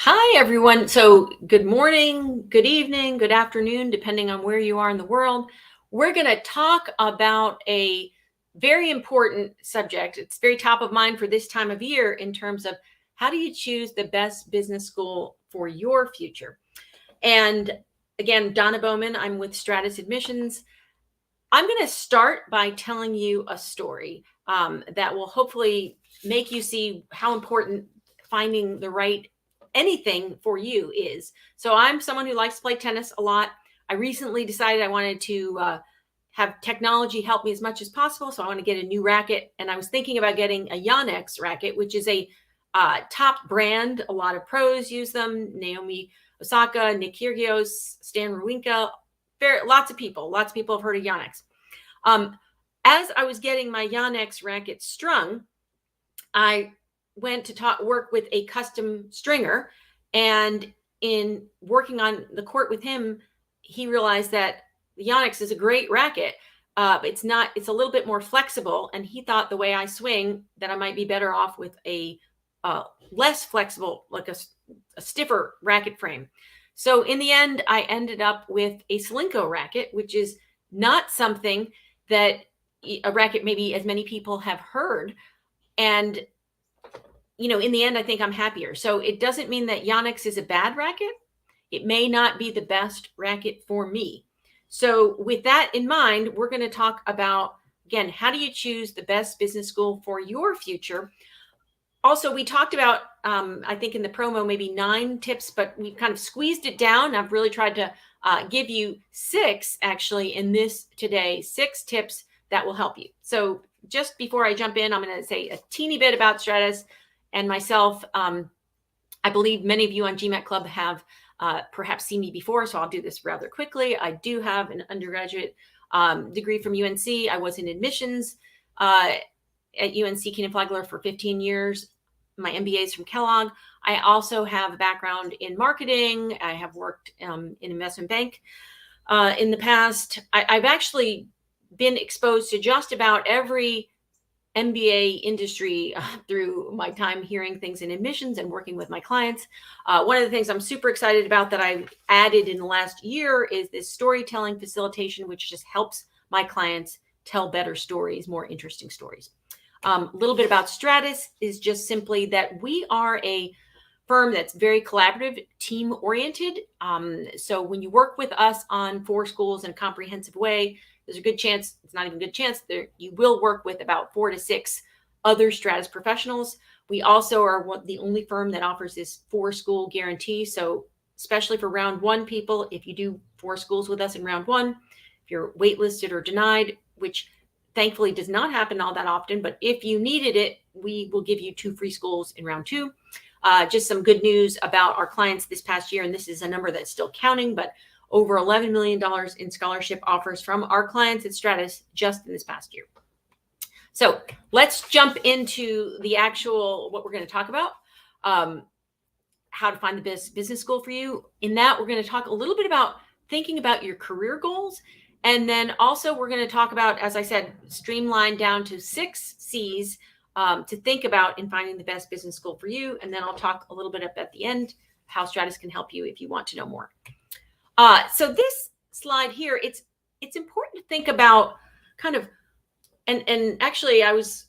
Hi, everyone. So, good morning, good evening, good afternoon, depending on where you are in the world. We're going to talk about a very important subject. It's very top of mind for this time of year in terms of how do you choose the best business school for your future. And again, Donna Bowman, I'm with Stratus Admissions. I'm going to start by telling you a story that will hopefully make you see how important finding the right anything for you is. So I'm someone who likes to play tennis a lot. I recently decided I wanted to have technology help me as much as possible. So I want to get a new racket. And I was thinking about getting a Yonex racket, which is a top brand. A lot of pros use them. Naomi Osaka, Nick Kyrgios, Stan Wawrinka, lots of people have heard of Yonex. As I was getting my Yonex racket strung, I went to work with a custom stringer, and in working on the court with him, he realized that the Yonex is a great racket. It's a little bit more flexible, and he thought the way I swing that I might be better off with a less flexible, like a stiffer racket frame. So in the end, I ended up with a Slinko racket, which is not something that a racket maybe as many people have heard. And, in the end, I think I'm happier. So it doesn't mean that Yonex is a bad racket. It may not be the best racket for me. So with that in mind, we're going to talk about, again, how do you choose the best business school for your future? Also, we talked about, I think in the promo, maybe 9 tips, but we've kind of squeezed it down. I've really tried to give you 6 actually in this today, 6 tips that will help you. So just before I jump in, I'm going to say a teeny bit about Stratus and myself. I believe many of you on GMAT Club have perhaps seen me before, so I'll do this rather quickly. I do have an undergraduate degree from UNC. I was in admissions at UNC Kenan-Flagler for 15 years. My MBA is from Kellogg. I also have a background in marketing. I have worked in investment bank in the past. I've actually been exposed to just about every MBA industry through my time hearing things in admissions and working with my clients. One of the things I'm super excited about that I've added in the last year is this storytelling facilitation, which just helps my clients tell better stories, more interesting stories. A little bit about Stratus is just simply that we are a firm that's very collaborative, team oriented. So when you work with us on 4 schools in a comprehensive way, there's a good chance, it's not even a good chance, you will work with about 4 to 6 other Stratus professionals. We also are the only firm that offers this 4-school guarantee. So especially for round 1 people, if you do 4 schools with us in round 1, if you're waitlisted or denied, which thankfully does not happen all that often, but if you needed it, we will give you 2 free schools in round 2. Just some good news about our clients this past year, and this is a number that's still counting, but over $11 million in scholarship offers from our clients at Stratus just in this past year. So let's jump into the actual, what we're going to talk about, how to find the best business school for you. In that, we're going to talk a little bit about thinking about your career goals. And then also we're going to talk about, as I said, streamline down to 6 C's to think about in finding the best business school for you. And then I'll talk a little bit up at the end how Stratus can help you if you want to know more. So this slide here, it's important to think about kind of, and actually I was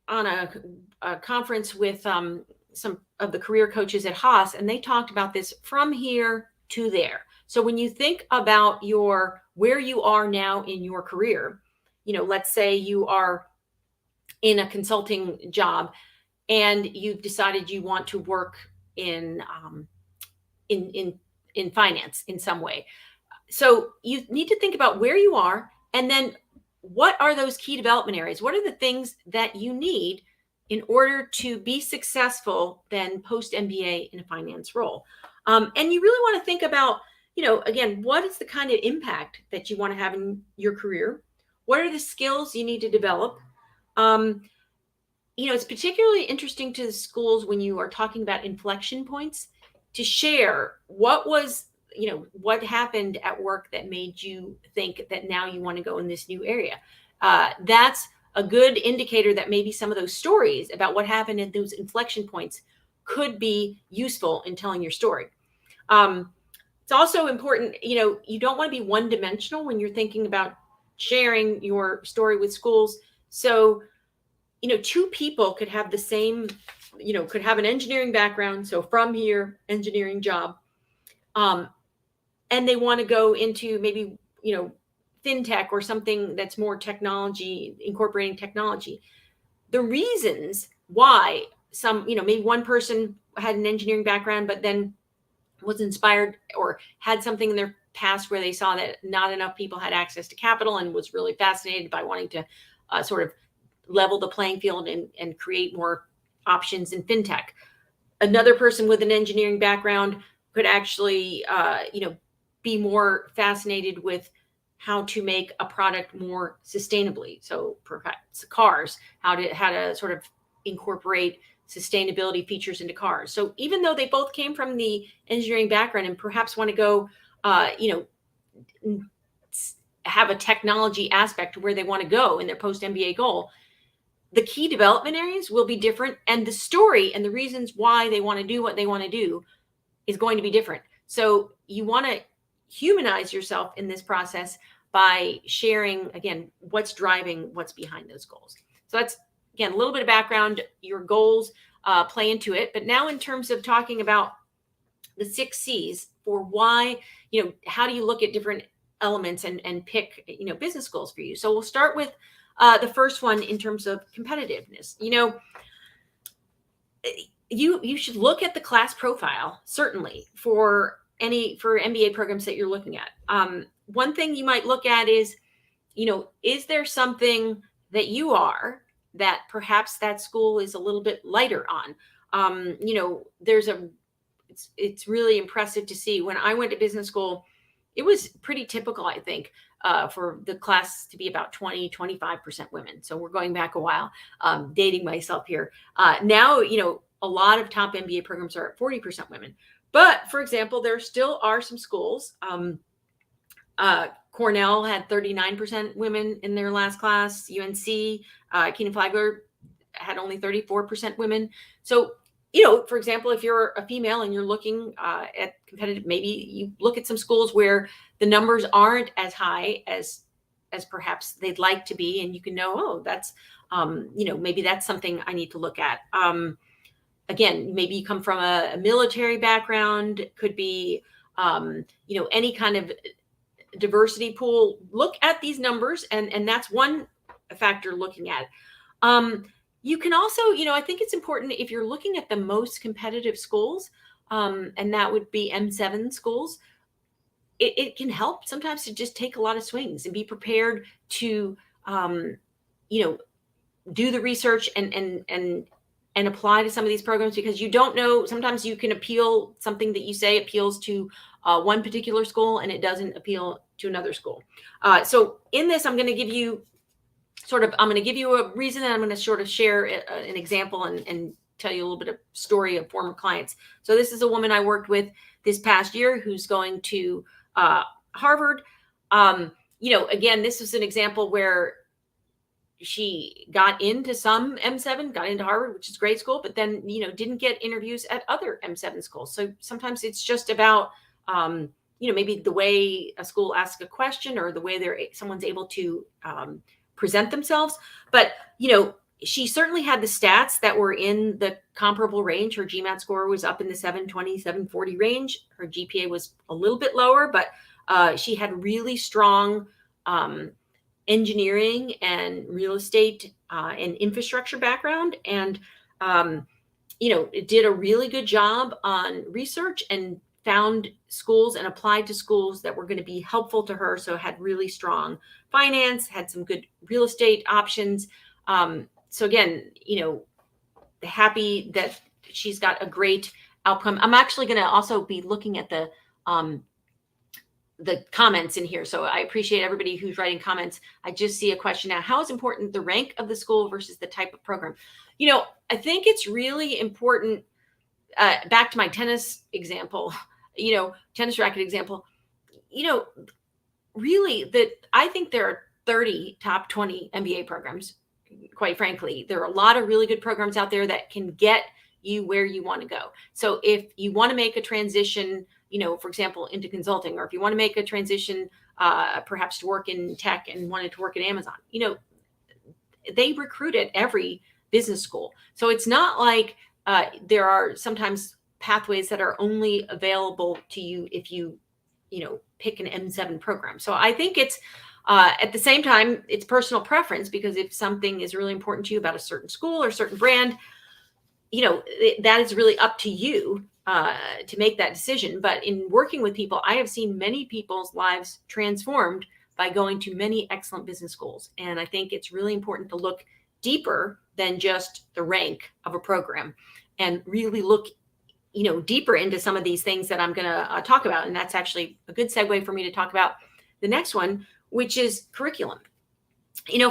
on a conference with some of the career coaches at Haas, and they talked about this from here to there. So when you think about where you are now in your career, let's say you are in a consulting job and you've decided you want to work in finance in some way. So you need to think about where you are, and then what are those key development areas? What are the things that you need in order to be successful then post MBA in a finance role? And you really want to think about, again, what is the kind of impact that you want to have in your career? What are the skills you need to develop? It's particularly interesting to the schools when you are talking about inflection points to share what happened at work that made you think that now you want to go in this new area. That's a good indicator that maybe some of those stories about what happened at those inflection points could be useful in telling your story. It's also important, you don't want to be one dimensional when you're thinking about sharing your story with schools. So, two people could have the same, could have an engineering background. So from here, engineering job. And they want to go into maybe, fintech or something that's more technology, incorporating technology. The reasons why some, maybe one person had an engineering background, but then was inspired or had something in their past where they saw that not enough people had access to capital and was really fascinated by wanting to sort of level the playing field and create more options in fintech. Another person with an engineering background could actually, be more fascinated with how to make a product more sustainably. So perhaps cars, how to sort of incorporate sustainability features into cars. So even though they both came from the engineering background and perhaps want to go, have a technology aspect to where they want to go in their post MBA goal, the key development areas will be different, and the story and the reasons why they want to do what they want to do is going to be different. So you want to humanize yourself in this process by sharing, again, what's driving what's behind those goals. So that's, again, a little bit of background. Your goals play into it. But now in terms of talking about the 6 C's for why, how do you look at different elements and pick, business goals for you? So we'll start with the first one in terms of competitiveness. You should look at the class profile, certainly, for MBA programs that you're looking at. One thing you might look at is, is there something that you are that perhaps that school is a little bit lighter on? It's really impressive to see. When I went to business school, it was pretty typical, I think, for the class to be about 20-25% women. So we're going back a while, dating myself here. Now, a lot of top MBA programs are at 40% women. But for example, there still are some schools. Cornell had 39% women in their last class. UNC, Keenan Flagler had only 34% women. So, for example, if you're a female and you're looking at competitive, maybe you look at some schools where the numbers aren't as high as perhaps they'd like to be, and you can know, oh, that's, maybe that's something I need to look at. Again, maybe you come from a military background, could be, any kind of diversity pool. Look at these numbers, and that's one factor looking at. You can also, I think it's important if you're looking at the most competitive schools, and that would be M7 schools, it can help sometimes to just take a lot of swings and be prepared to, do the research and apply to some of these programs, because you don't know, sometimes you can appeal, something that you say appeals to one particular school and it doesn't appeal to another school. So in this, I'm going to give you a reason, and I'm going to sort of share an example and tell you a little bit of story of former clients. So this is a woman I worked with this past year who's going to Harvard. Again, this was an example where she got into some M7, got into Harvard, which is a great school, but then, didn't get interviews at other M7 schools. So sometimes it's just about, maybe the way a school asks a question or the way someone's able to present themselves. But, she certainly had the stats that were in the comparable range. Her GMAT score was up in the 720, 740 range. Her GPA was a little bit lower, but she had really strong engineering and real estate and infrastructure background, and did a really good job on research and found schools and applied to schools that were going to be helpful to her. So had really strong finance, had some good real estate options. So again, happy that she's got a great outcome. I'm actually going to also be looking at the comments in here. So I appreciate everybody who's writing comments. I just see a question now. How is important the rank of the school versus the type of program? I think it's really important, back to my tennis example, tennis racket example, really that I think there are 30 top 20 MBA programs quite frankly. There are a lot of really good programs out there that can get you where you want to go. So if you want to make a transition, for example, into consulting, or if you want to make a transition, perhaps to work in tech and wanted to work at Amazon, they recruit at every business school. So it's not like there are sometimes pathways that are only available to you if you pick an M7 program. So I think it's at the same time, it's personal preference, because if something is really important to you about a certain school or certain brand, that is really up to you to make that decision. But in working with people, I have seen many people's lives transformed by going to many excellent business schools. And I think it's really important to look deeper than just the rank of a program, and really look deeper into some of these things that I'm going to talk about. And that's actually a good segue for me to talk about the next one, which is curriculum.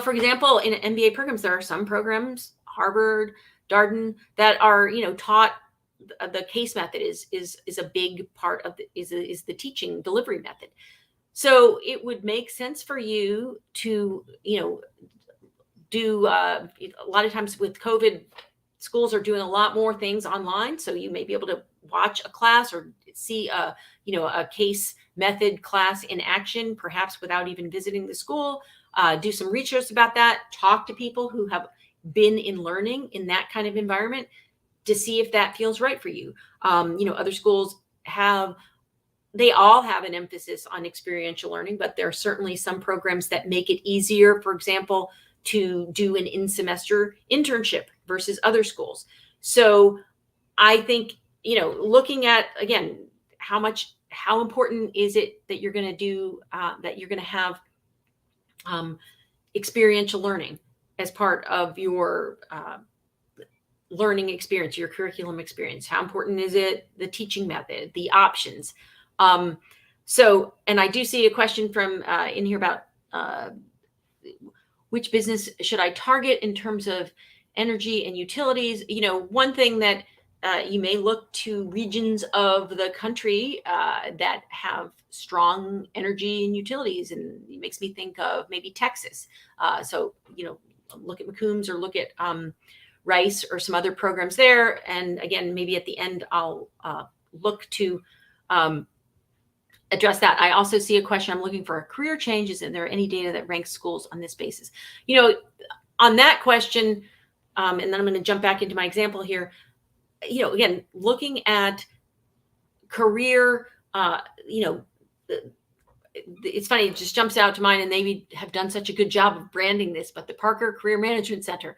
For example, in MBA programs, there are some programs, Harvard, Darden, that are, taught the case method is a big part of is the teaching delivery method. So it would make sense for you to, do a lot of times with COVID, schools are doing a lot more things online. So you may be able to watch a class or see a case method class in action, perhaps without even visiting the school. Do some research about that. Talk to people who have been in learning in that kind of environment to see if that feels right for you. Other schools they all have an emphasis on experiential learning, but there are certainly some programs that make it easier, for example, to do an in-semester internship versus other schools. So I think, looking at, again, how important is it that you're going to do, that you're going to have experiential learning as part of your learning experience, your curriculum experience? How important is it, the teaching method, the options? And I do see a question from in here about which business should I target in terms of energy and utilities? One thing that you may look to regions of the country that have strong energy and utilities, and it makes me think of maybe Texas. Look at McCombs, or look at Rice, or some other programs there. And again, maybe at the end, I'll look to address that. I also see a question. I'm looking for a career change. Is there any data that ranks schools on this basis? On that question, and then I'm going to jump back into my example here. Again, looking at career, it's funny, it just jumps out to mind, and they have done such a good job of branding this, but the Parker Career Management Center,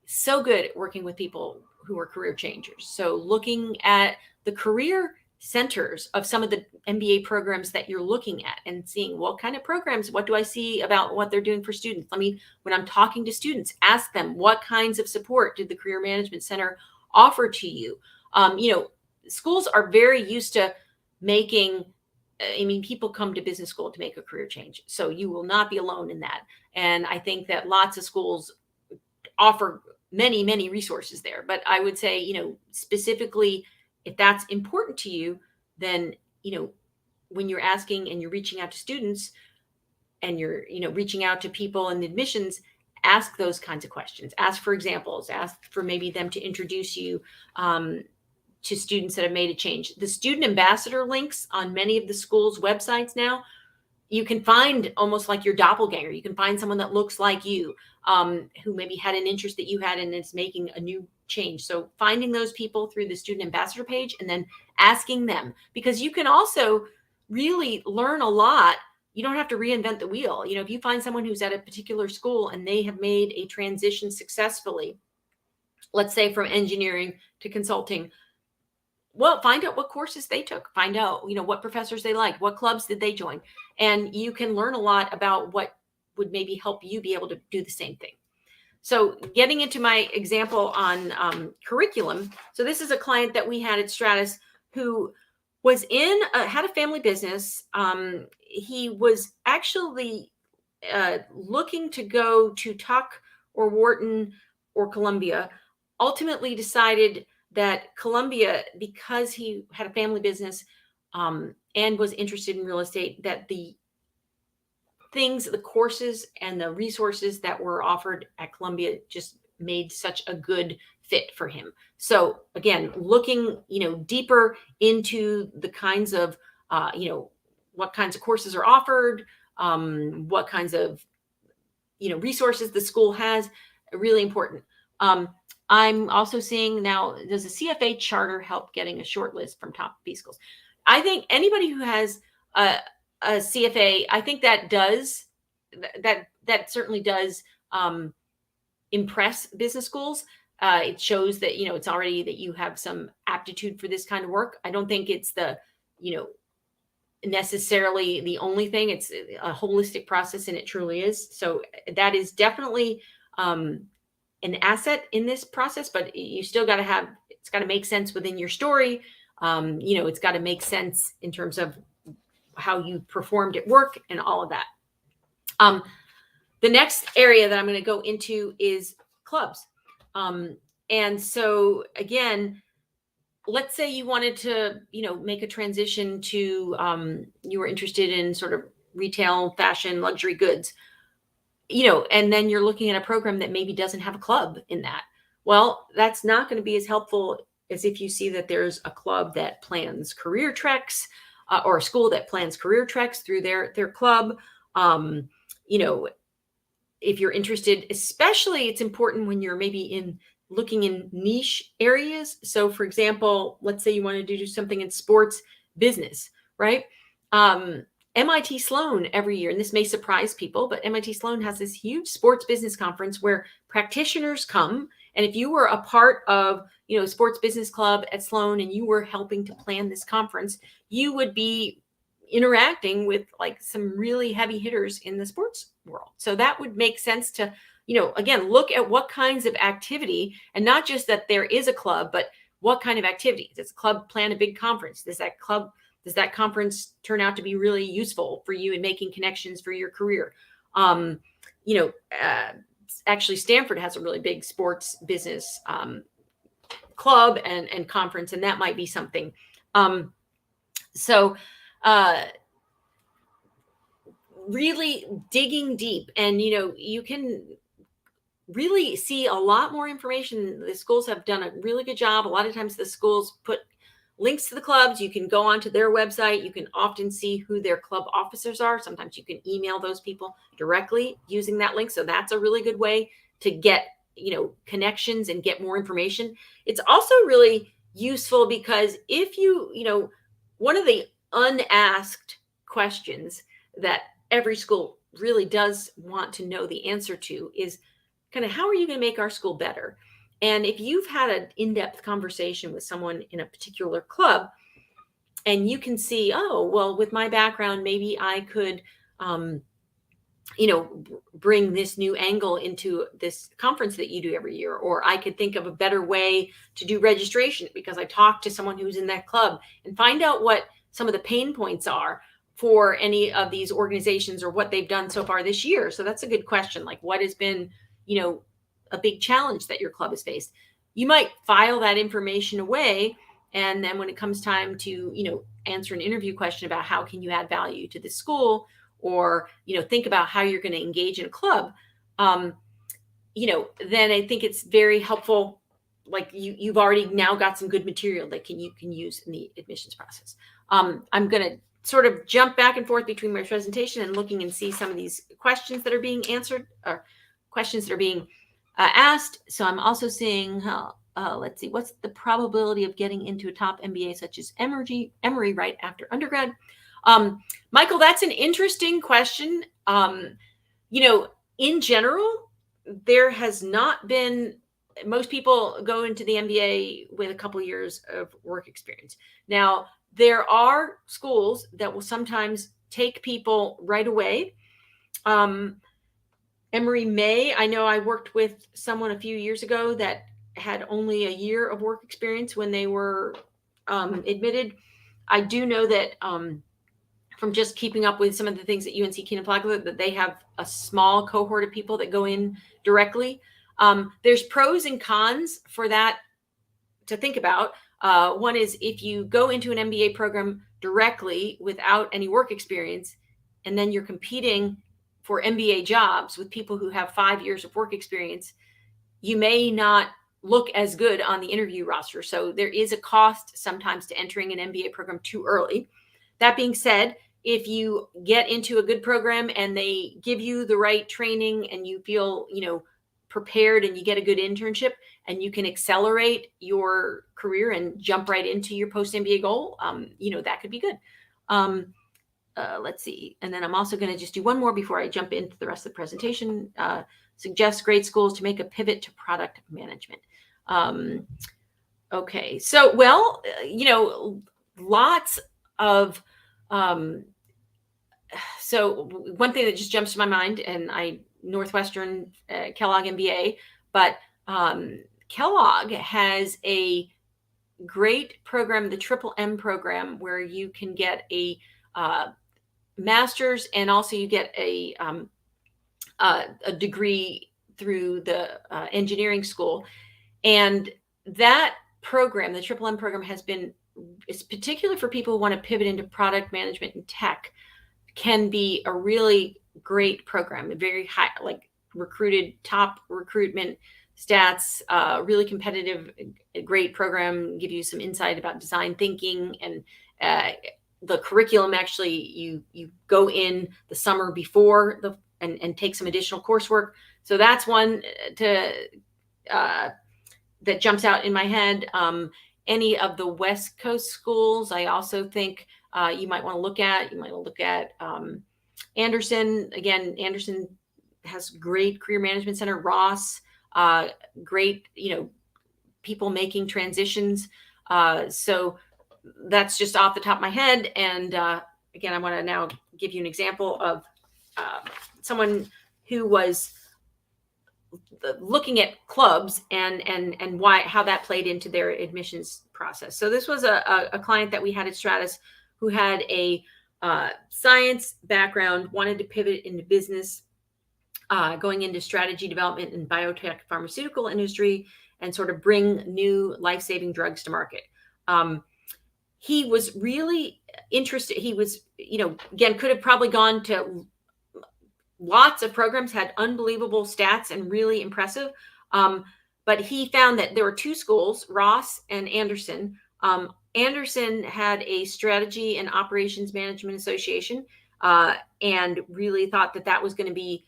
so good at working with people who are career changers. So looking at the career centers of some of the MBA programs that you're looking at, and seeing what kind of programs, what do I see about what they're doing for students? When I'm talking to students, ask them, what kinds of support did the Career Management Center offer to you? Schools are very used to making, people come to business school to make a career change. So you will not be alone in that. And I think that lots of schools offer many, many resources there. But I would say, specifically, if that's important to you, then, when you're asking and you're reaching out to students, and you're, reaching out to people in admissions, ask those kinds of questions. Ask for examples. Ask for maybe them to introduce you to students that have made a change. The student ambassador links on many of the schools' websites now, you can find almost like your doppelganger. You can find someone that looks like you, who maybe had an interest that you had and is making a new change. So finding those people through the student ambassador page, and then asking them, because you can also really learn a lot. You don't have to reinvent the wheel. If you find someone who's at a particular school and they have made a transition successfully, let's say from engineering to consulting, well, find out what courses they took, find out, what professors they liked, what clubs did they join. And you can learn a lot about what would maybe help you be able to do the same thing. So getting into my example on curriculum. So this is a client that we had at Stratus who was had a family business. He was actually looking to go to Tuck or Wharton or Columbia, ultimately decided that Columbia, because he had a family business and was interested in real estate, that the things, the courses and the resources that were offered at Columbia just made such a good fit for him. So again, looking, deeper into the kinds of, what kinds of courses are offered, what kinds of, resources the school has, really important. I'm also seeing now, does the CFA charter help getting a short list from top B schools? I think anybody who has a CFA, I think that does, that certainly does impress business schools. It shows that, it's already that you have some aptitude for this kind of work. I don't think it's the, necessarily the only thing. It's a holistic process, and it truly is. So that is definitely an asset in this process, but you still got to have, it's got to make sense within your story. It's got to make sense in terms of how you performed at work and all of that. The next area that I'm going to go into is clubs. And so again, let's say you wanted to, make a transition to, you were interested in sort of retail, fashion, luxury goods, and then you're looking at a program that maybe doesn't have a club in that. Well, that's not going to be as helpful as if you see that there's a club that plans career treks, or a school that plans career treks through their club. If you're interested, especially it's important when you're maybe looking in niche areas. So for example, let's say you wanted to do something in sports business, right? MIT Sloan every year, and this may surprise people, but MIT Sloan has this huge sports business conference where practitioners come. And if you were a part of, a sports business club at Sloan and you were helping to plan this conference, you would be interacting with like some really heavy hitters in the sports world. So that would make sense to, again, look at what kinds of activity, and not just that there is a club, but what kind of activity. Does the club plan a big conference? Does that conference turn out to be really useful for you in making connections for your career? Actually, Stanford has a really big sports business club and conference, and that might be something. Really digging deep, and you can really see a lot more information. The schools have done a really good job. A lot of times the schools put links to the clubs. You can go onto their website. You can often see who their club officers are. Sometimes you can email those people directly using that link. So that's a really good way to get, connections and get more information. It's also really useful because if one of the unasked questions that every school really does want to know the answer to is kind of, how are you going to make our school better? And if you've had an in-depth conversation with someone in a particular club, and you can see, oh, well, with my background, maybe I could, bring this new angle into this conference that you do every year, or I could think of a better way to do registration because I talked to someone who's in that club, and find out what some of the pain points are for any of these organizations or what they've done so far this year. So that's a good question. Like, what has been, a big challenge that your club has faced? You might file that information away. And then when it comes time to, answer an interview question about how can you add value to the school, or, think about how you're going to engage in a club, then I think it's very helpful. Like you've already now got some good material that you can use in the admissions process. I'm going to sort of jump back and forth between my presentation and looking and see some of these questions that are being answered, or questions that are being asked. So I'm also seeing let's see, what's the probability of getting into a top MBA such as Emory right after undergrad? Michael, that's an interesting question. In general, there has not been, most people go into the MBA with a couple years of work experience. Now, there are schools that will sometimes take people right away. Emory may, I know I worked with someone a few years ago that had only a year of work experience when they were admitted. I do know that from just keeping up with some of the things at UNC Keene-Flagler, that they have a small cohort of people that go in directly. There's pros and cons for that to think about. One is if you go into an MBA program directly without any work experience, and then you're competing for MBA jobs with people who have 5 years of work experience, you may not look as good on the interview roster. So there is a cost sometimes to entering an MBA program too early. That being said, if you get into a good program and they give you the right training and you feel, prepared, and you get a good internship and you can accelerate your career and jump right into your post MBA goal, that could be good. Let's see. And then I'm also going to just do one more before I jump into the rest of the presentation. Suggest grade schools to make a pivot to product management. Okay. So, lots of, so one thing that just jumps to my mind, and Northwestern, Kellogg MBA, but Kellogg has a great program, the Triple M program, where you can get a master's, and also you get a degree through the engineering school. And that program, the Triple M program, it's particularly for people who want to pivot into product management and tech, can be a really great program, a very high, top recruitment stats, really competitive, great program, give you some insight about design thinking, and the curriculum. Actually, you go in the summer before and take some additional coursework. So that's one that jumps out in my head. Any of the West Coast schools, I also think you might want to look at. You might look at Anderson. Again, Anderson has great career management center. Ross, great, people making transitions. So that's just off the top of my head. And again, I want to now give you an example of someone who was looking at clubs and how that played into their admissions process. So this was a client that we had at Stratus who had a science background, wanted to pivot into business, going into strategy development in biotech pharmaceutical industry, and sort of bring new life-saving drugs to market. He was really interested. He was, again, could have probably gone to lots of programs, had unbelievable stats and really impressive. But he found that there were two schools, Ross and Anderson. Anderson had a strategy and operations management association, and really thought that was going to be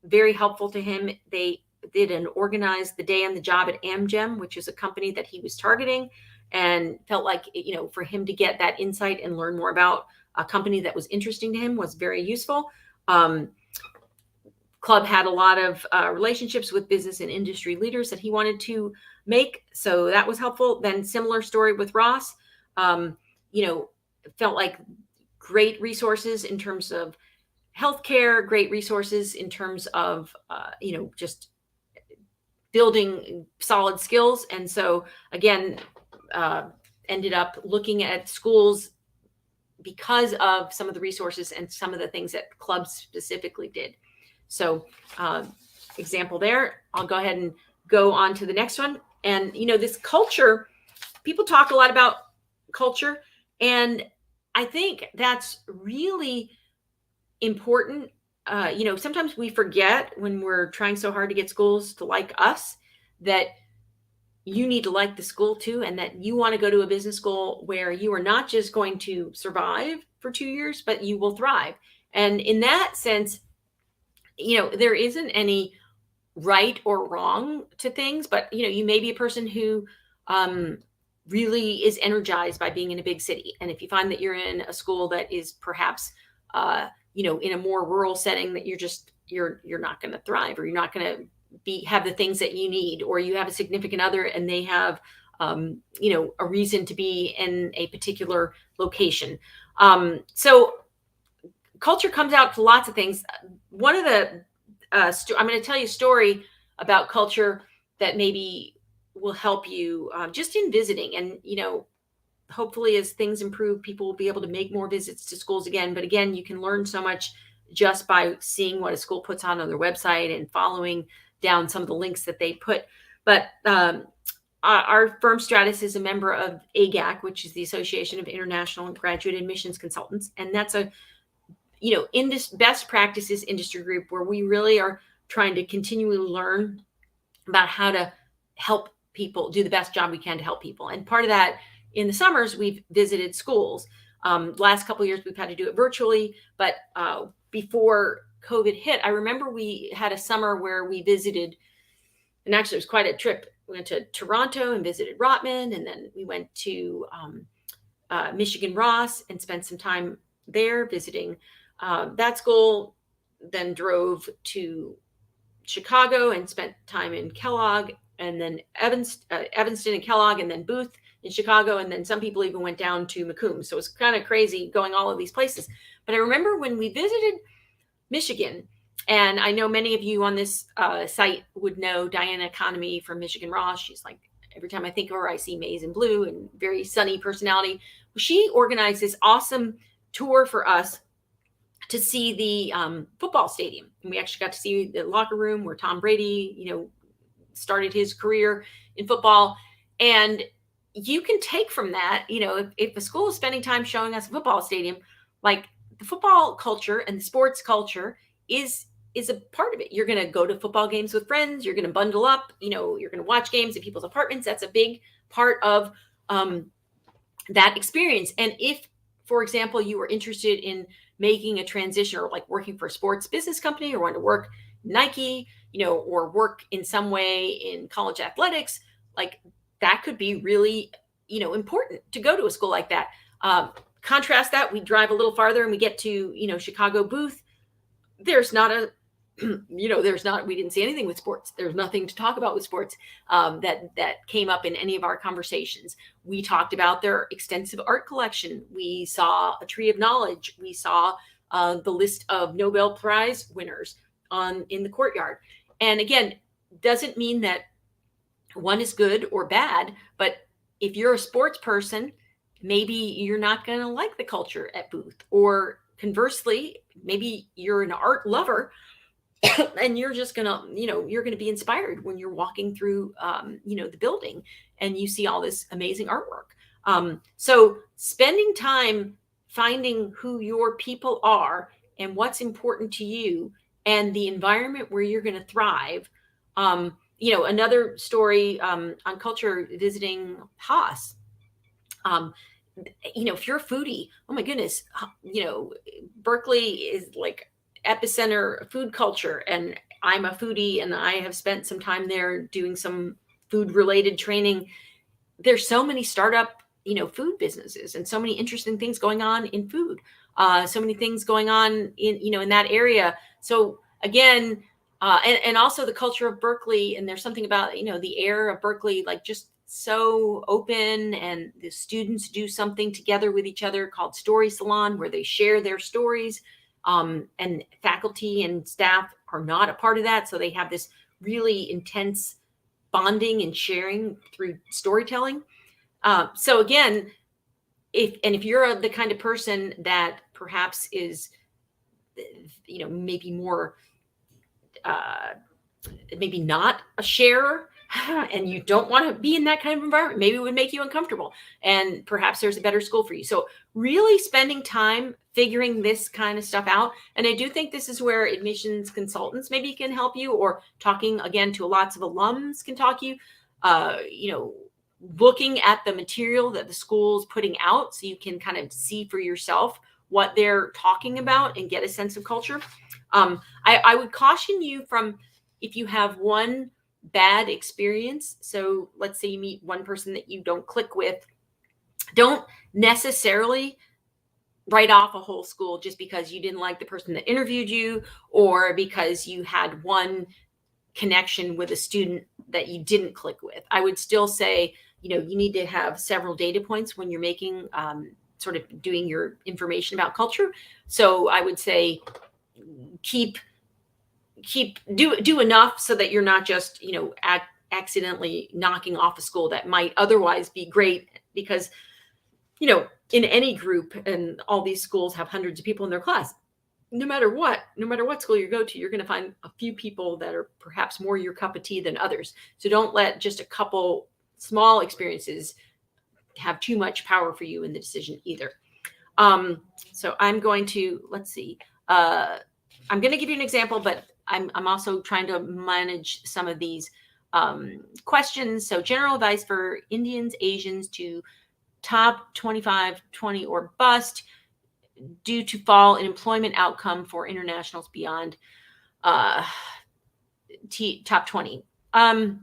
very helpful to him. They did and organized the day on the job at Amgen, which is a company that he was targeting, and felt like, for him to get that insight and learn more about a company that was interesting to him was very useful. Club had a lot of relationships with business and industry leaders that he wanted to make, so that was helpful. Then similar story with Ross. Felt like great resources in terms of healthcare, great resources in terms of just building solid skills. And so again, ended up looking at schools because of some of the resources and some of the things that clubs specifically did. So example there. I'll go ahead and go on to the next one. And this culture, people talk a lot about culture, and I think that's really important. Sometimes we forget, when we're trying so hard to get schools to like us, that you need to like the school too, and that you want to go to a business school where you are not just going to survive for 2 years, but you will thrive. And in that sense, there isn't any right or wrong to things, but you may be a person who really is energized by being in a big city. And if you find that you're in a school that is perhaps in a more rural setting, that you're not going to thrive, or you're not going to have the things that you need, or you have a significant other and they have a reason to be in a particular location. So culture comes out to lots of things. One of the I'm going to tell you a story about culture that maybe will help you just in visiting. And hopefully as things improve, people will be able to make more visits to schools again. But again, you can learn so much just by seeing what a school puts on their website and following down some of the links that they put. But our firm Stratus is a member of AGAC, which is the Association of International and Graduate Admissions Consultants. And that's a best practices industry group where we really are trying to continually learn about how to help people do the best job we can to help people. And part of that, in the summers, we've visited schools. Last couple of years, we've had to do it virtually, but before COVID hit, I remember we had a summer where we visited, and actually it was quite a trip. We went to Toronto and visited Rotman, and then we went to Michigan Ross and spent some time there visiting that school, then drove to Chicago and spent time in Kellogg, and then Evanston and Kellogg, and then Booth in Chicago, and then some people even went down to Macomb. So it was kind of crazy going all of these places. But I remember when we visited Michigan, and I know many of you on this site would know Diana Economy from Michigan Ross. She's like, every time I think of her, I see maize and blue and very sunny personality. She organized this awesome tour for us to see the football stadium. And we actually got to see the locker room where Tom Brady, started his career in football. And you can take from that, if a school is spending time showing us a football stadium, like the football culture and the sports culture is a part of it. You're going to go to football games with friends. You're going to bundle up, you're going to watch games at people's apartments. That's a big part of that experience. And if, for example, you were interested in making a transition or like working for a sports business company or want to work Nike, or work in some way in college athletics, like that could be really, important to go to a school like that. Contrast that, we drive a little farther and we get to, Chicago Booth. There's not a, we didn't see anything with sports. There's nothing to talk about with sports that came up in any of our conversations. We talked about their extensive art collection. We saw a tree of knowledge. We saw the list of Nobel Prize winners in the courtyard. And again, doesn't mean that one is good or bad, but if you're a sports person, maybe you're not going to like the culture at Booth, or conversely, maybe you're an art lover and you're just gonna, you're gonna be inspired when you're walking through, the building and you see all this amazing artwork. So spending time finding who your people are and what's important to you and the environment where you're going to thrive. Another story on culture, visiting Haas. If you're a foodie, oh my goodness, Berkeley is like epicenter food culture, and I'm a foodie and I have spent some time there doing some food related training. There's so many startup, food businesses and so many interesting things going on in food. So many things going on in that area. So again, and also the culture of Berkeley, and there's something about, the air of Berkeley, like just so open, and the students do something together with each other called Story Salon, where they share their stories. And faculty and staff are not a part of that. So they have this really intense bonding and sharing through storytelling. So again, if you're the kind of person that perhaps is, maybe more, maybe not a sharer, and you don't want to be in that kind of environment, maybe it would make you uncomfortable, and perhaps there's a better school for you. So really spending time figuring this kind of stuff out. And I do think this is where admissions consultants maybe can help you, or talking again to lots of alums can talk you, looking at the material that the school's putting out so you can kind of see for yourself what they're talking about and get a sense of culture. I would caution you from, if you have one bad experience, so let's say you meet one person that you don't click with, don't necessarily write off a whole school just because you didn't like the person that interviewed you, or because you had one connection with a student that you didn't click with. I would still say, you need to have several data points when you're making, sort of doing your information about culture. So I would say do enough so that you're not just, accidentally knocking off a school that might otherwise be great, because, in any group, and all these schools have hundreds of people in their class, no matter what school you go to, you're going to find a few people that are perhaps more your cup of tea than others. So don't let just a couple small experiences have too much power for you in the decision either. So I'm going to, let's see. I'm going to give you an example, but I'm also trying to manage some of these questions. So general advice for Indians, Asians to top 25, 20 or bust due to fall in employment outcome for internationals beyond uh, top 20. I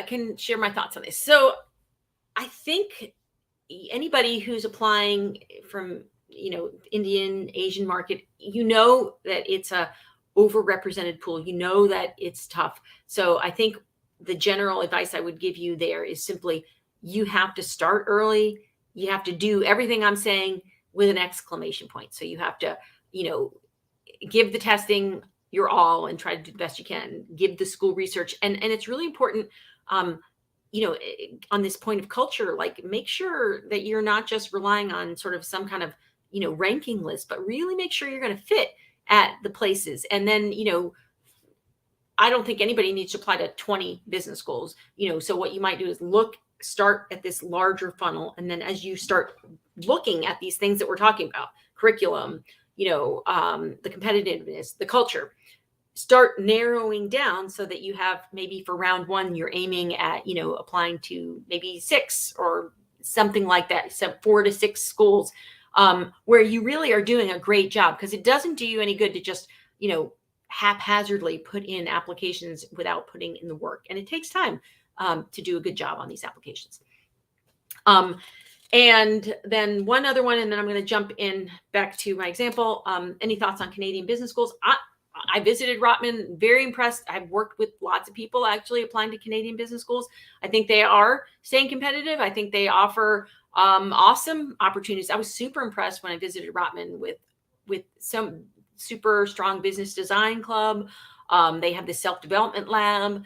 can share my thoughts on this. So I think anybody who's applying from, Indian, Asian market, that it's a overrepresented pool. That it's tough. So I think the general advice I would give you there is simply you have to start early. You have to do everything I'm saying with an exclamation point. So you have to, give the testing your all and try to do the best you can. Give the school research. And it's really important on this point of culture, like make sure that you're not just relying on sort of some kind of, ranking list, but really make sure you're going to fit at the places. And then, I don't think anybody needs to apply to 20 business schools, so what you might do is start at this larger funnel. And then as you start looking at these things that we're talking about, curriculum, the competitiveness, the culture, start narrowing down so that you have maybe for round one, you're aiming at, applying to maybe 6 or something like that. So 4 to 6 schools where you really are doing a great job, because it doesn't do you any good to just, haphazardly put in applications without putting in the work. And it takes time to do a good job on these applications. And then one other one, and then I'm going to jump in back to my example. Any thoughts on Canadian business schools? I visited Rotman, very impressed. I've worked with lots of people actually applying to Canadian business schools. I think they are staying competitive. I think they offer awesome opportunities. I was super impressed when I visited Rotman with some super strong business design club. They have the self-development lab.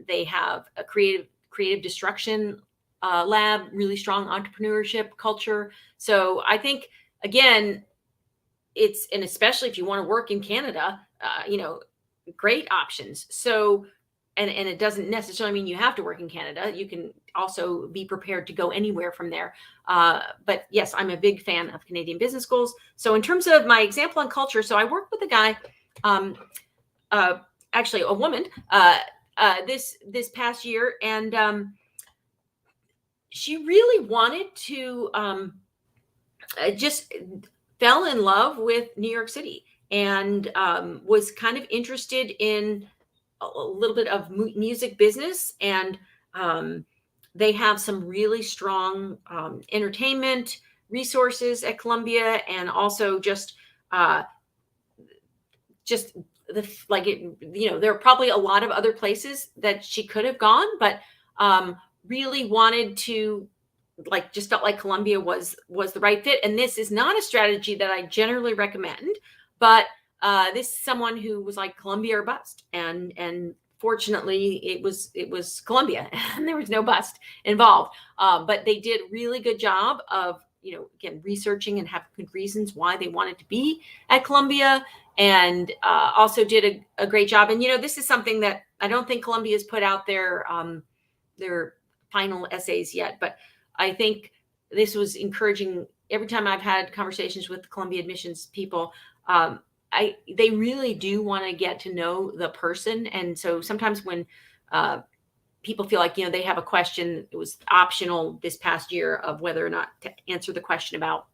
They have a creative destruction lab, really strong entrepreneurship culture. So I think, again, and especially if you want to work in Canada, great options. So, and it doesn't necessarily mean you have to work in Canada. You can also be prepared to go anywhere from there. But yes, I'm a big fan of Canadian business schools. So in terms of my example on culture, so I worked with a guy, actually a woman, this past year, and she really wanted to just fell in love with New York City, and was kind of interested in a little bit of music business. And they have some really strong entertainment resources at Columbia, and also just there are probably a lot of other places that she could have gone, but really wanted to, just felt like Columbia was the right fit. And this is not a strategy that I generally recommend, but this is someone who was like Columbia or bust, and fortunately it was Columbia and there was no bust involved. But they did a really good job of, again, researching and have good reasons why they wanted to be at Columbia, and also did a great job. And, this is something that I don't think Columbia has put out their final essays yet, but I think this was encouraging. Every time I've had conversations with Columbia admissions people, they really do want to get to know the person. And so sometimes when people feel like, they have a question, it was optional this past year of whether or not to answer the question about,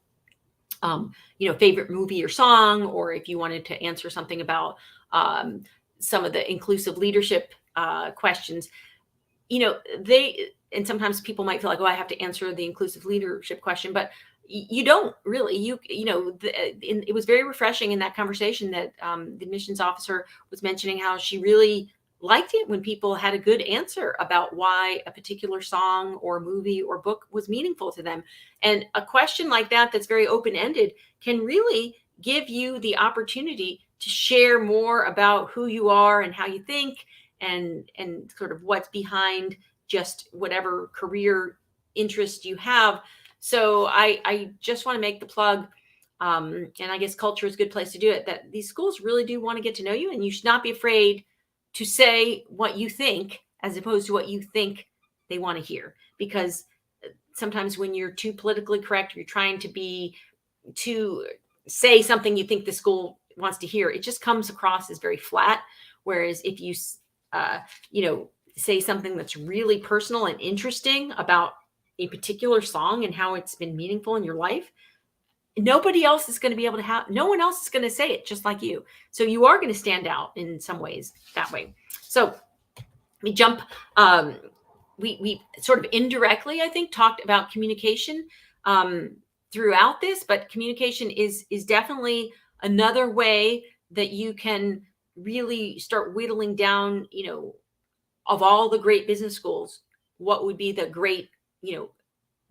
favorite movie or song, or if you wanted to answer something about some of the inclusive leadership questions, and sometimes people might feel like, I have to answer the inclusive leadership question, but you don't really. It was very refreshing in that conversation that the admissions officer was mentioning how she really liked it when people had a good answer about why a particular song or movie or book was meaningful to them. And a question like that, that's very open-ended, can really give you the opportunity to share more about who you are and how you think, and sort of what's behind just whatever career interest you have. So I just want to make the plug, and I guess culture is a good place to do it, that these schools really do want to get to know you, and you should not be afraid to say what you think as opposed to what you think they want to hear. Because sometimes when you're too politically correct, you're trying to be, to say something you think the school wants to hear, it just comes across as very flat. Whereas if you, uh, say something that's really personal and interesting about a particular song and how it's been meaningful in your life, nobody else is going to be able to no one else is going to say it just like you. So you are going to stand out in some ways that way. So we jump, we sort of indirectly, I think, talked about communication throughout this, but communication is definitely another way that you can really start whittling down, of all the great business schools, what would be the great,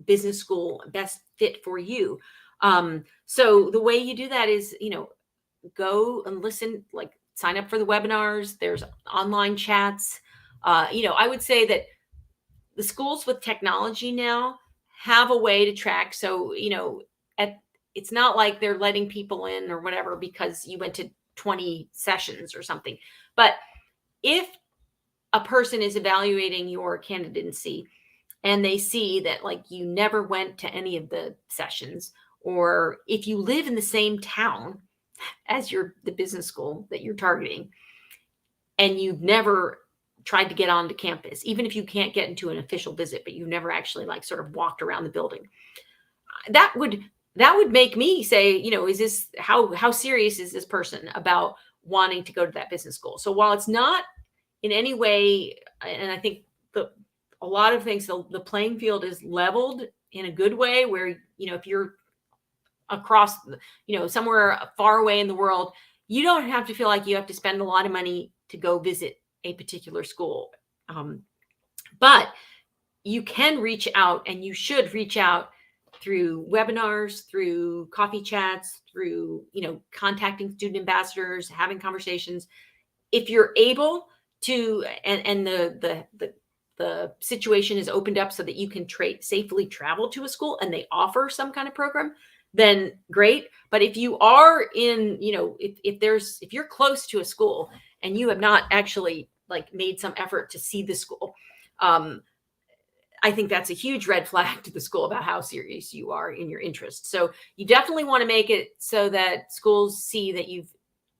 business school best fit for you. So the way you do that is, go and listen, like sign up for the webinars. There's online chats. I would say that the schools with technology now have a way to track. So, it's not like they're letting people in or whatever because you went to 20 sessions or something. But if a person is evaluating your candidacy and they see that like you never went to any of the sessions, or if you live in the same town as the business school that you're targeting, and you've never tried to get onto campus, even if you can't get into an official visit, but you never actually like sort of walked around the building, that would make me say, is this, how serious is this person about wanting to go to that business school? So while it's not in any way, and I think a lot of things, the playing field is leveled in a good way, where, if you're across, somewhere far away in the world, you don't have to feel like you have to spend a lot of money to go visit a particular school. But you can reach out, and you should reach out through webinars, through coffee chats, through, contacting student ambassadors, having conversations. If you're able to, and the situation is opened up so that you can safely travel to a school and they offer some kind of program, then great. But if you are in, if you're close to a school and you have not actually like made some effort to see the school, I think that's a huge red flag to the school about how serious you are in your interest. So you definitely want to make it so that schools see that you've,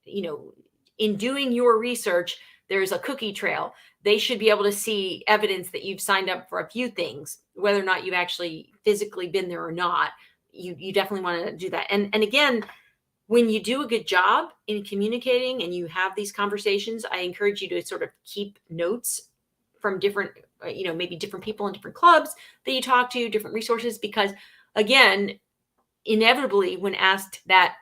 in doing your research, there's a cookie trail. They should be able to see evidence that you've signed up for a few things, whether or not you've actually physically been there or not. You definitely want to do that. And again, when you do a good job in communicating and you have these conversations, I encourage you to sort of keep notes from different, maybe different people in different clubs that you talk to, different resources, because again, inevitably when asked that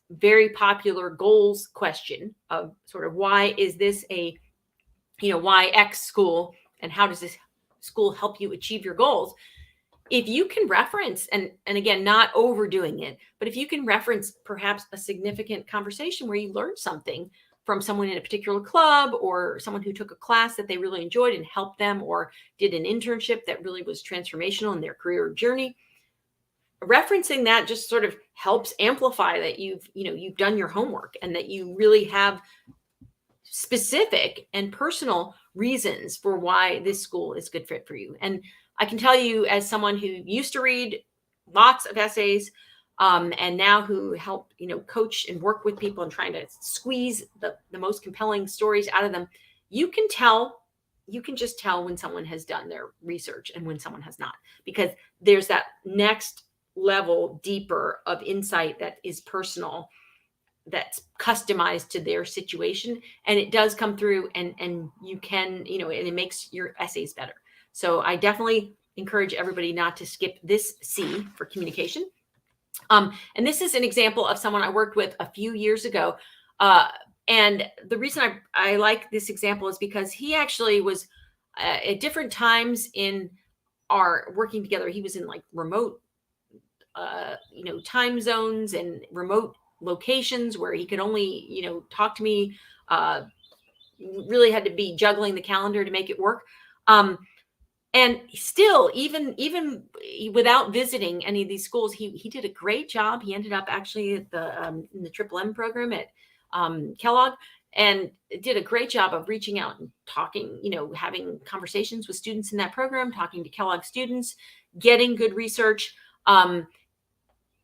very popular goals question of sort of why is this why X school, and how does this school help you achieve your goals? If you can reference, and again, not overdoing it, but if you can reference perhaps a significant conversation where you learned something from someone in a particular club, or someone who took a class that they really enjoyed and helped them, or did an internship that really was transformational in their career journey, referencing that just sort of helps amplify that you've done your homework and that you really have specific and personal reasons for why this school is a good fit for you. And I can tell you, as someone who used to read lots of essays, and now who help, coach and work with people and trying to squeeze the most compelling stories out of them, you can just tell when someone has done their research and when someone has not, because there's that next level deeper of insight that is personal, that's customized to their situation, and it does come through, and you can, and it makes your essays better. So I definitely encourage everybody not to skip this C for communication. And this is an example of someone I worked with a few years ago. And the reason I like this example is because he actually was at different times in our working together. He was in like remote, time zones and remote locations where he could only, talk to me, really had to be juggling the calendar to make it work. And still, even without visiting any of these schools, he did a great job. He ended up actually at in the Triple M program at Kellogg, and did a great job of reaching out and talking, having conversations with students in that program, talking to Kellogg students, getting good research.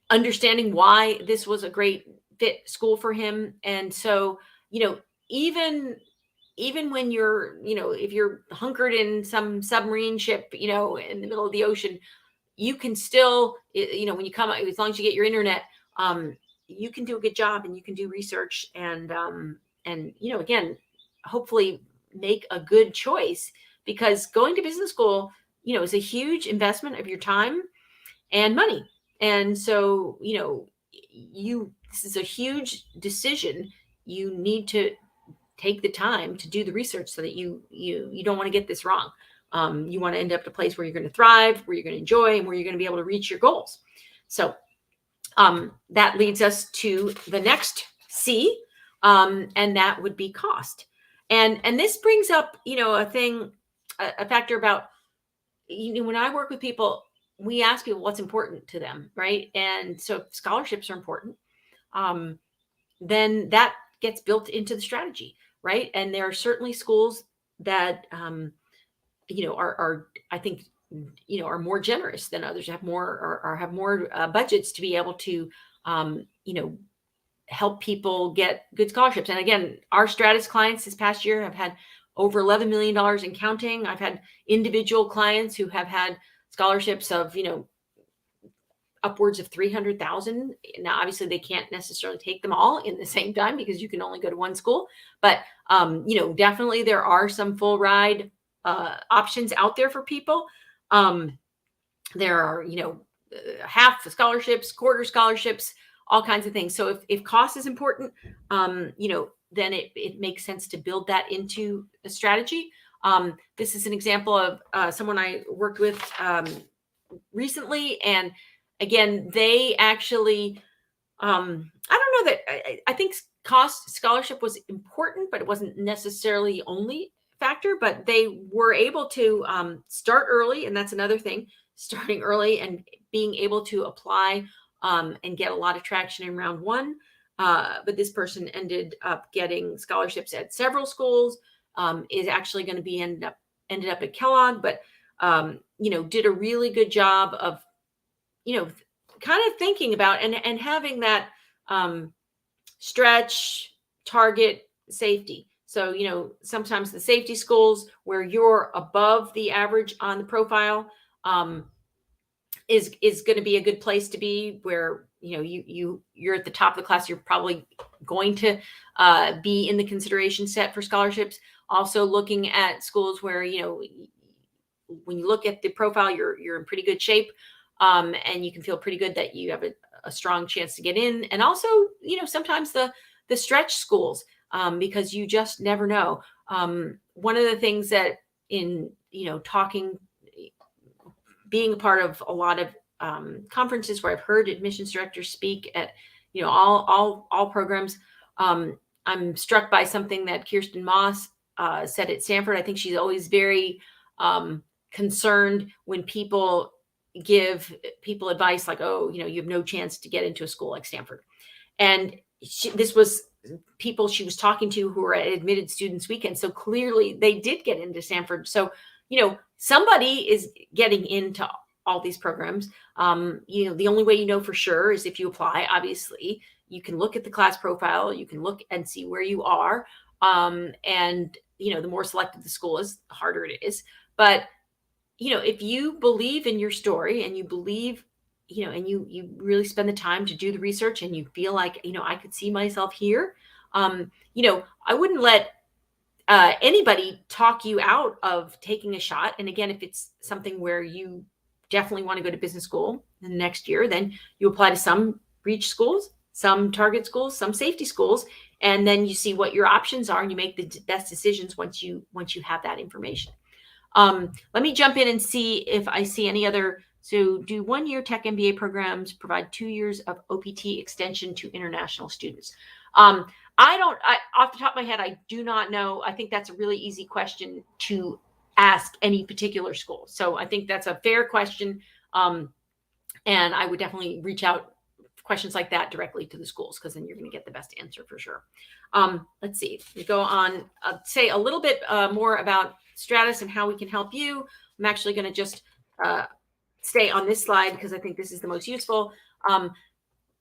understanding why this was a great fit school for him. And so, even when you're, if you're hunkered in some submarine ship, in the middle of the ocean, you can still, when you come out, as long as you get your internet, you can do a good job and you can do research and again, hopefully make a good choice, because going to business school, is a huge investment of your time and money. And so, this is a huge decision. You need to take the time to do the research so that you don't want to get this wrong. You want to end up at a place where you're going to thrive, where you're going to enjoy, and where you're going to be able to reach your goals. So that leads us to the next C, and that would be cost. And this brings up, a factor about, when I work with people, we ask people what's important to them, right? And so if scholarships are important, then that gets built into the strategy, right? And there are certainly schools that, are I think, are more generous than others, have more or have more budgets to be able to, help people get good scholarships. And again, our Stratus clients this past year have had over $11 million in counting. I've had individual clients who have had scholarships of, upwards of 300,000. Now, obviously they can't necessarily take them all in the same time because you can only go to one school, but, definitely there are some full ride options out there for people. There are, half scholarships, quarter scholarships, all kinds of things. So if cost is important, then it makes sense to build that into a strategy. This is an example of someone I worked with recently. And again, they actually, I don't know that I think cost scholarship was important, but it wasn't necessarily the only factor. But they were able to start early. And that's another thing, starting early and being able to apply and get a lot of traction in round one. But this person ended up getting scholarships at several schools, is actually going to be ended up at Kellogg, but did a really good job of, kind of thinking about and having that stretch, target, safety. So, sometimes the safety schools where you're above the average on the profile is going to be a good place to be, where you're at the top of the class. You're probably going to be in the consideration set for scholarships. Also looking at schools where when you look at the profile, you're in pretty good shape, and you can feel pretty good that you have a strong chance to get in. And also, sometimes the stretch schools, because you just never know. One of the things that in talking, being a part of a lot of conferences where I've heard admissions directors speak at all programs, I'm struck by something that Kirsten Moss said at Stanford. I think she's always very concerned when people give people advice like, oh, you have no chance to get into a school like Stanford. And this was people she was talking to who were at admitted students weekend. So clearly they did get into Stanford. So, somebody is getting into all these programs. The only way you know for sure is if you apply. Obviously, you can look at the class profile, you can look and see where you are. And, the more selective the school is, the harder it is. But, if you believe in your story and you believe, and you really spend the time to do the research and you feel like, I could see myself here, I wouldn't let anybody talk you out of taking a shot. And again, if it's something where you definitely want to go to business school in the next year, then you apply to some reach schools, some target schools, some safety schools, and then you see what your options are and you make the best decisions once you have that information. Let me jump in and see if I see any other. So do 1-year tech MBA programs provide 2 years of OPT extension to international students? Off the top of my head, I do not know. I think that's a really easy question to ask any particular school. So I think that's a fair question. And I would definitely reach out questions like that directly to the schools, because then you're going to get the best answer for sure. Let's see. We go on, say a little bit more about Stratus and how we can help you. I'm actually going to just stay on this slide because I think this is the most useful.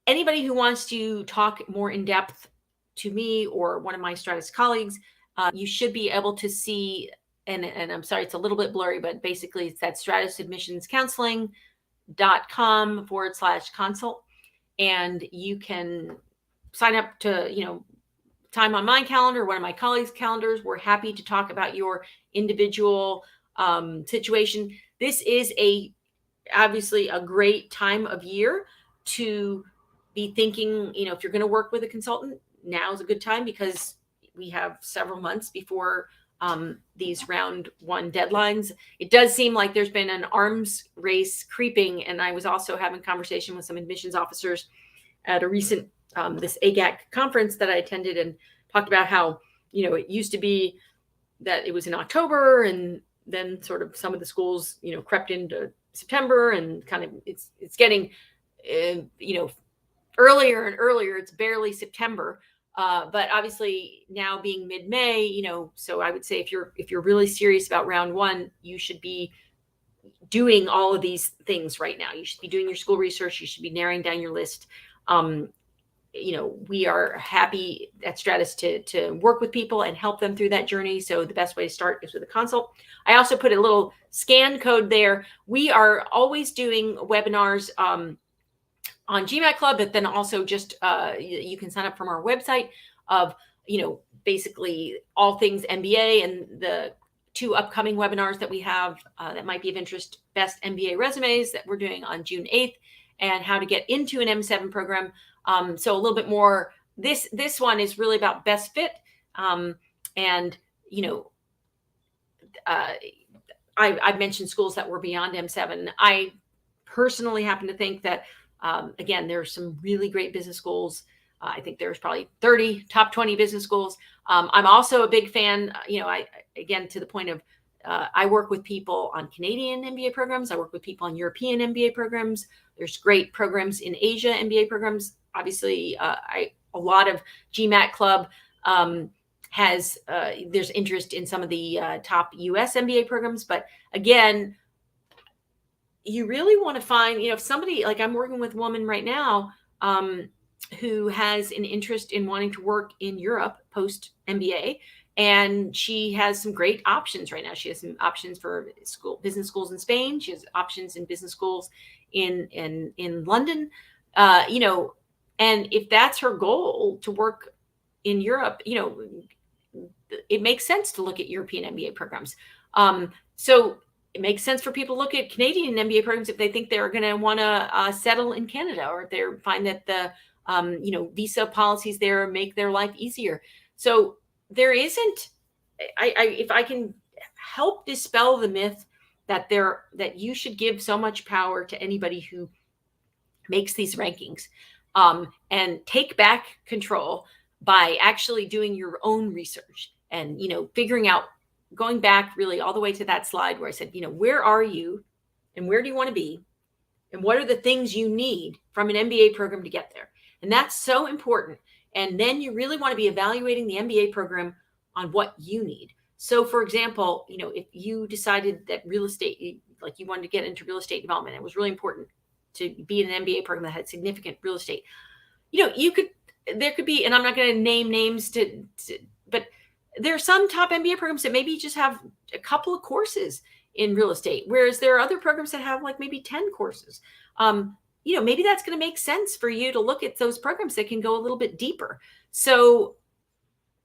anybody who wants to talk more in depth to me or one of my Stratus colleagues, you should be able to see, and I'm sorry, it's a little bit blurry, but basically it's that stratusadmissionscounseling.com/consult. And you can sign up to, time on my calendar, one of my colleagues' calendars. We're happy to talk about your individual situation. This is obviously a great time of year to be thinking, if you're going to work with a consultant, now is a good time because we have several months before these round one deadlines. It does seem like there's been an arms race creeping. And I was also having conversation with some admissions officers at a recent this AGAC conference that I attended, and talked about how, it used to be that it was in October, and then sort of some of the schools, crept into September, and kind of it's getting, earlier and earlier. It's barely September. But obviously now being mid-May, so I would say if you're really serious about round one, you should be doing all of these things right now. You should be doing your school research. You should be narrowing down your list. We are happy at Stratus to work with people and help them through that journey. So the best way to start is with a consult. I also put a little scan code there. We are always doing webinars on GMAT Club, but then also just you can sign up from our website of, basically all things MBA, and the 2 upcoming webinars that we have that might be of interest: best MBA resumes that we're doing on June 8th, and how to get into an M7 program. So a little bit more, this one is really about best fit. And, I've mentioned schools that were beyond M7. I personally happen to think that, again, there's some really great business schools. I think there's probably 30 top 20 business schools. I'm also a big fan, again, to the point of, I work with people on Canadian MBA programs. I work with people on European MBA programs. There's great programs in Asia MBA programs. Obviously, a lot of GMAT Club has, there's interest in some of the top US MBA programs. But again, you really want to find, if somebody, like I'm working with a woman right now who has an interest in wanting to work in Europe post MBA. And she has some great options right now. She has some options for business schools in Spain. She has options in business schools in London. And if that's her goal, to work in Europe, it makes sense to look at European MBA programs. So it makes sense for people to look at Canadian MBA programs if they think they're going to want to settle in Canada, or if they find that the visa policies there make their life easier. So there isn't, if I can help dispel the myth that you should give so much power to anybody who makes these rankings, and take back control by actually doing your own research and, figuring out, going back really all the way to that slide where I said, where are you and where do you want to be? And what are the things you need from an MBA program to get there? And that's so important. And then you really want to be evaluating the MBA program on what you need. So for example, if you decided that real estate, like you wanted to get into real estate development, it was really important to be in an MBA program that had significant real estate. There could be, and I'm not going to name names but there are some top MBA programs that maybe just have a couple of courses in real estate, whereas there are other programs that have like maybe 10 courses. Maybe that's going to make sense for you to look at those programs that can go a little bit deeper. So,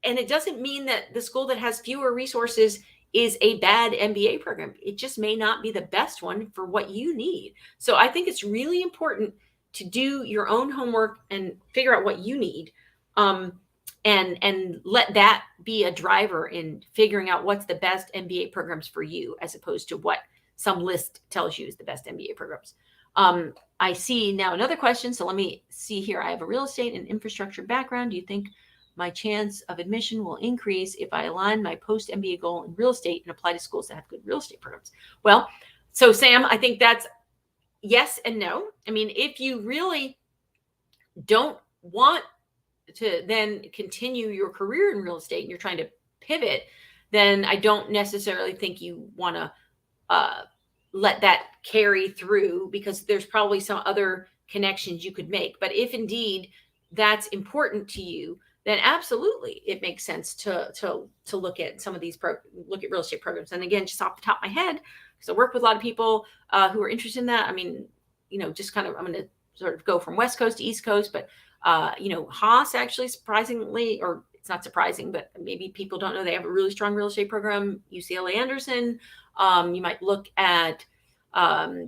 and it doesn't mean that the school that has fewer resources is a bad MBA program. It just may not be the best one for what you need. So I think it's really important to do your own homework and figure out what you need. And let that be a driver in figuring out what's the best MBA programs for you, as opposed to what some list tells you is the best MBA programs. I see now another question. So let me see here. I have a real estate and infrastructure background. Do you think my chance of admission will increase if I align my post-MBA goal in real estate and apply to schools that have good real estate programs? Well, so Sam, I think that's yes and no. I mean, if you really don't want to then continue your career in real estate and you're trying to pivot, then I don't necessarily think you want to let that carry through, because there's probably some other connections you could make. But if indeed that's important to you, then absolutely it makes sense to look at some of these look at real estate programs. And again, just off the top of my head, because I work with a lot of people who are interested in that. I mean, just kind of, I'm going to sort of go from West Coast to East Coast, but Haas actually, surprisingly, or it's not surprising, but maybe people don't know, they have a really strong real estate program. UCLA Anderson. You might look at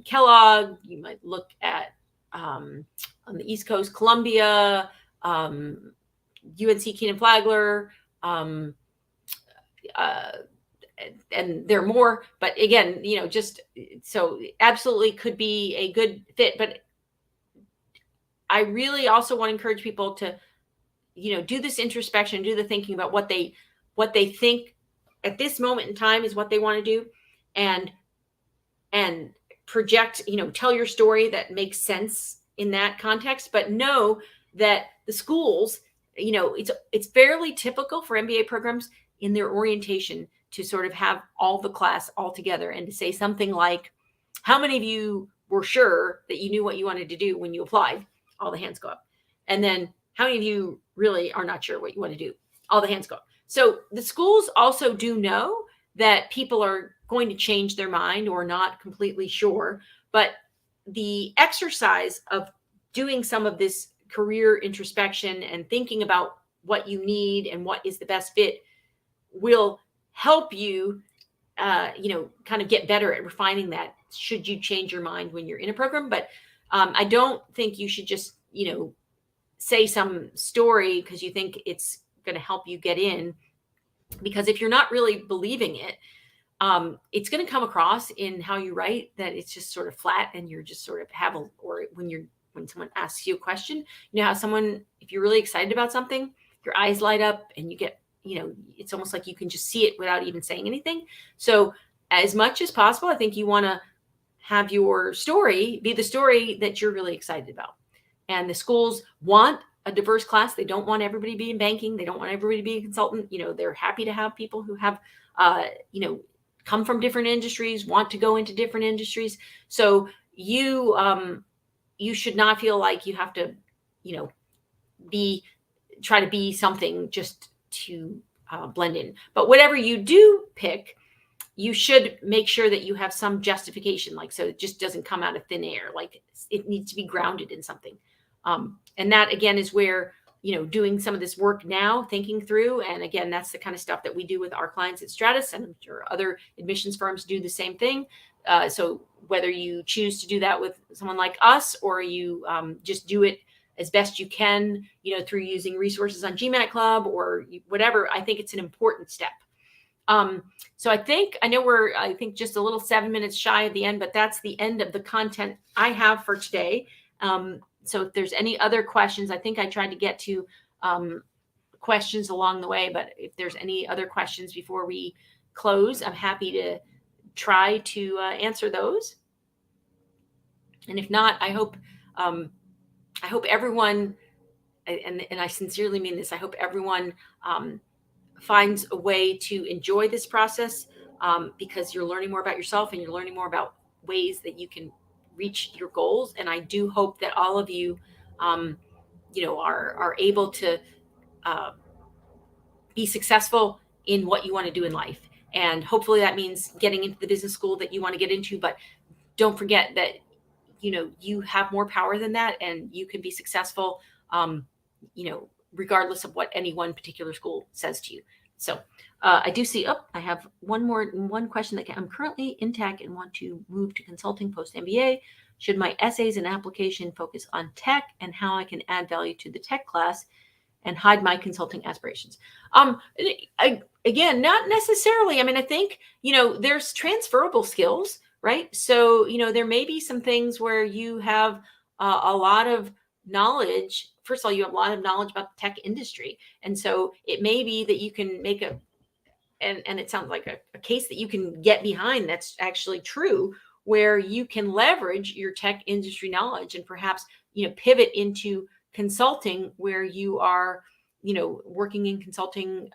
Kellogg. You might look at on the East Coast, Columbia, UNC Keenan Flagler, and there are more. But again, just so absolutely could be a good fit. But I really also want to encourage people to, do this introspection, do the thinking about what they think at this moment in time is what they want to do, and project, tell your story that makes sense in that context. But know that the schools, it's fairly typical for MBA programs in their orientation to sort of have all the class all together and to say something like, how many of you were sure that you knew what you wanted to do when you applied? All the hands go up. And then how many of you really are not sure what you want to do? All the hands go up. So the schools also do know that people are going to change their mind or not completely sure, but the exercise of doing some of this career introspection and thinking about what you need and what is the best fit will help you, kind of get better at refining that should you change your mind when you're in a program. But I don't think you should just, say some story because you think it's going to help you get in, because if you're not really believing it, it's going to come across in how you write that it's just sort of flat and you're just sort of or when someone asks you a question, how someone, if you're really excited about something, your eyes light up and you get, it's almost like you can just see it without even saying anything. So as much as possible, I think you want to have your story be the story that you're really excited about. And the schools want a diverse class. They don't want everybody to be in banking. They don't want everybody to be a consultant. They're happy to have people who have, come from different industries, want to go into different industries. So you should not feel like you have to, try to be something just to blend in. But whatever you do pick, you should make sure that you have some justification, so it just doesn't come out of thin air. It needs to be grounded in something. And that again is where, doing some of this work now, thinking through, and again, that's the kind of stuff that we do with our clients at Stratus, and I'm sure other admissions firms do the same thing. So whether you choose to do that with someone like us, or you just do it as best you can, through using resources on GMAT Club or whatever, I think it's an important step. So I know we're just a little 7 minutes shy of the end, but that's the end of the content I have for today. So if there's any other questions, I think I tried to get to questions along the way, but if there's any other questions before we close, I'm happy to try to answer those. And if not, I hope everyone, and I sincerely mean this, I hope everyone finds a way to enjoy this process, because you're learning more about yourself and you're learning more about ways that you can reach your goals. And I do hope that all of you, are able to be successful in what you want to do in life. And hopefully that means getting into the business school that you want to get into. But don't forget that, you have more power than that, and you can be successful, regardless of what any one particular school says to you. So I do see, I have one question that I'm currently in tech and want to move to consulting post MBA. Should my essays and application focus on tech, and how I can add value to the tech class and hide my consulting aspirations? Again, not necessarily. I mean, I think, there's transferable skills, right? So, there may be some things where you have a lot of knowledge. First of all, you have a lot of knowledge about the tech industry. And so it may be that you can make and it sounds like a case that you can get behind that's actually true, where you can leverage your tech industry knowledge and perhaps, pivot into consulting where you are, working in consulting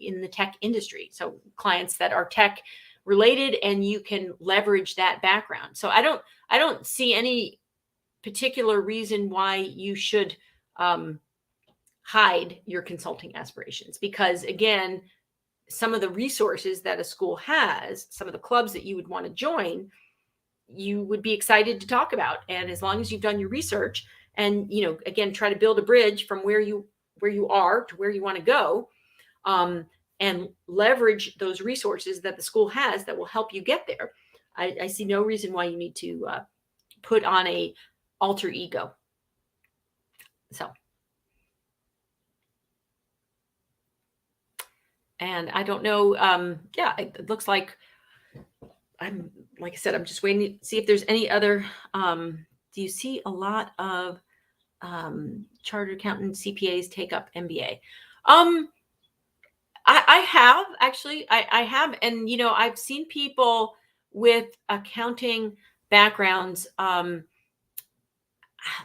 in the tech industry. So clients that are tech related, and you can leverage that background. So I don't see any particular reason why you should hide your consulting aspirations. Because again, some of the resources that a school has, some of the clubs that you would want to join, you would be excited to talk about. And as long as you've done your research and, again, try to build a bridge from where you are to where you want to go, and leverage those resources that the school has that will help you get there. I see no reason why you need to put on a alter ego. So, and I don't know. It looks like like I said, I'm just waiting to see if there's any other. Do you see a lot of chartered accountant CPAs take up MBA? I have actually. I have, and I've seen people with accounting backgrounds.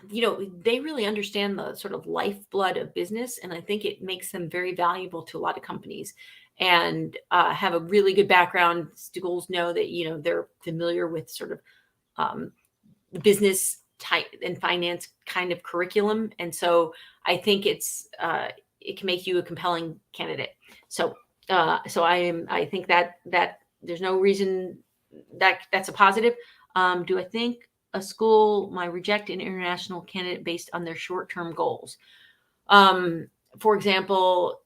They really understand the sort of lifeblood of business, and I think it makes them very valuable to a lot of companies, and have a really good background. Schools know that they're familiar with sort of business type and finance kind of curriculum, and so I think it can make you a compelling candidate. So I think that there's no reason that's a positive. Do I think a school might reject an international candidate based on their short-term goals? For example,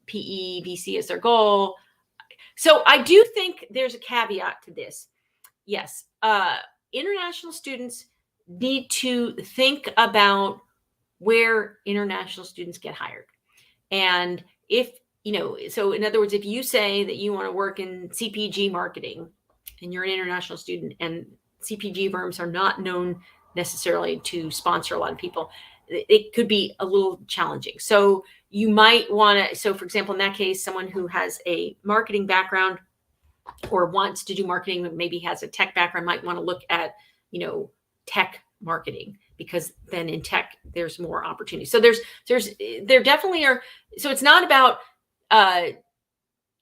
PE, VC is their goal. So I do think there's a caveat to this. Yes, international students need to think about where international students get hired. And if, so in other words, if you say that you want to work in CPG marketing and you're an international student, and CPG firms are not known necessarily to sponsor a lot of people, it could be a little challenging. So you might want to, so for example, in that case, someone who has a marketing background or wants to do marketing, but maybe has a tech background, might want to look at, tech marketing, because then in tech, there's more opportunity. So there definitely are. So it's not about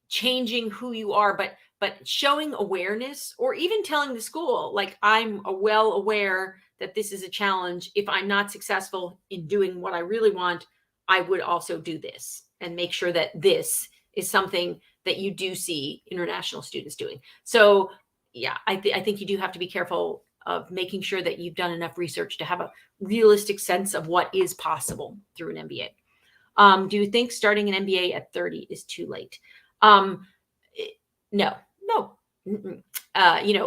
changing who you are, but showing awareness, or even telling the school, like, I'm well aware that this is a challenge. If I'm not successful in doing what I really want, I would also do this, and make sure that this is something that you do see international students doing. So yeah, I think you do have to be careful of making sure that you've done enough research to have a realistic sense of what is possible through an MBA. Do you think starting an MBA at 30 is too late? No.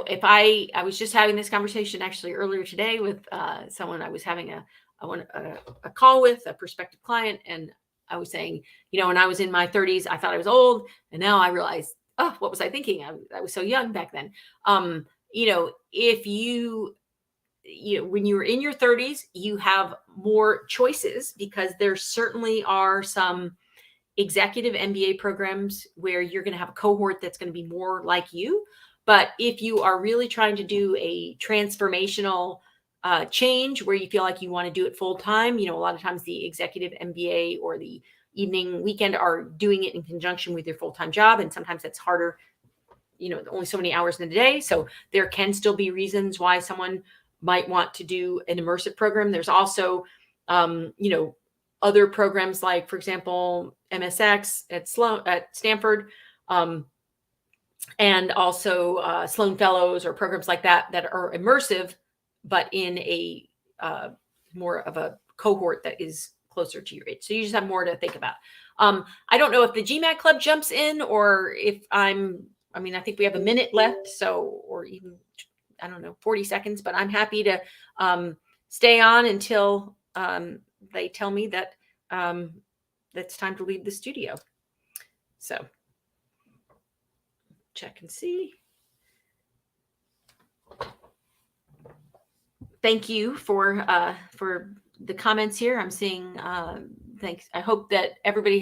If I was just having this conversation actually earlier today with someone I was having a call with, a prospective client, and I was saying, when I was in my 30s, I thought I was old, and now I realize, oh, what was I thinking? I was so young back then. If when you're in your 30s, you have more choices, because there certainly are some executive MBA programs where you're going to have a cohort that's going to be more like you. But if you are really trying to do a transformational change where you feel like you want to do it full time, a lot of times the executive MBA or the evening weekend are doing it in conjunction with your full-time job. And sometimes that's harder, only so many hours in a day. So there can still be reasons why someone might want to do an immersive program. There's also, other programs like, for example, MSX at Stanford, and also Sloan Fellows, or programs like that are immersive, but in a more of a cohort that is closer to your age. So you just have more to think about. I don't know if the GMAT club jumps in, or if I think we have a minute left, or even, 40 seconds, but I'm happy to stay on until they tell me that it's time to leave the studio. So check and see. Thank you for the comments here. I'm seeing thanks. I hope that everybody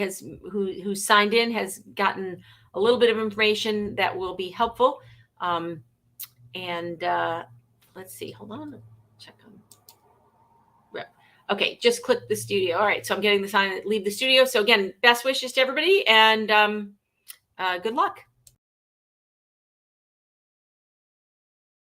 who signed in has gotten a little bit of information that will be helpful. Let's see. Hold on. Check on. Okay, just click the studio. All right, so I'm getting the sign that leave the studio. So again, best wishes to everybody, and good luck.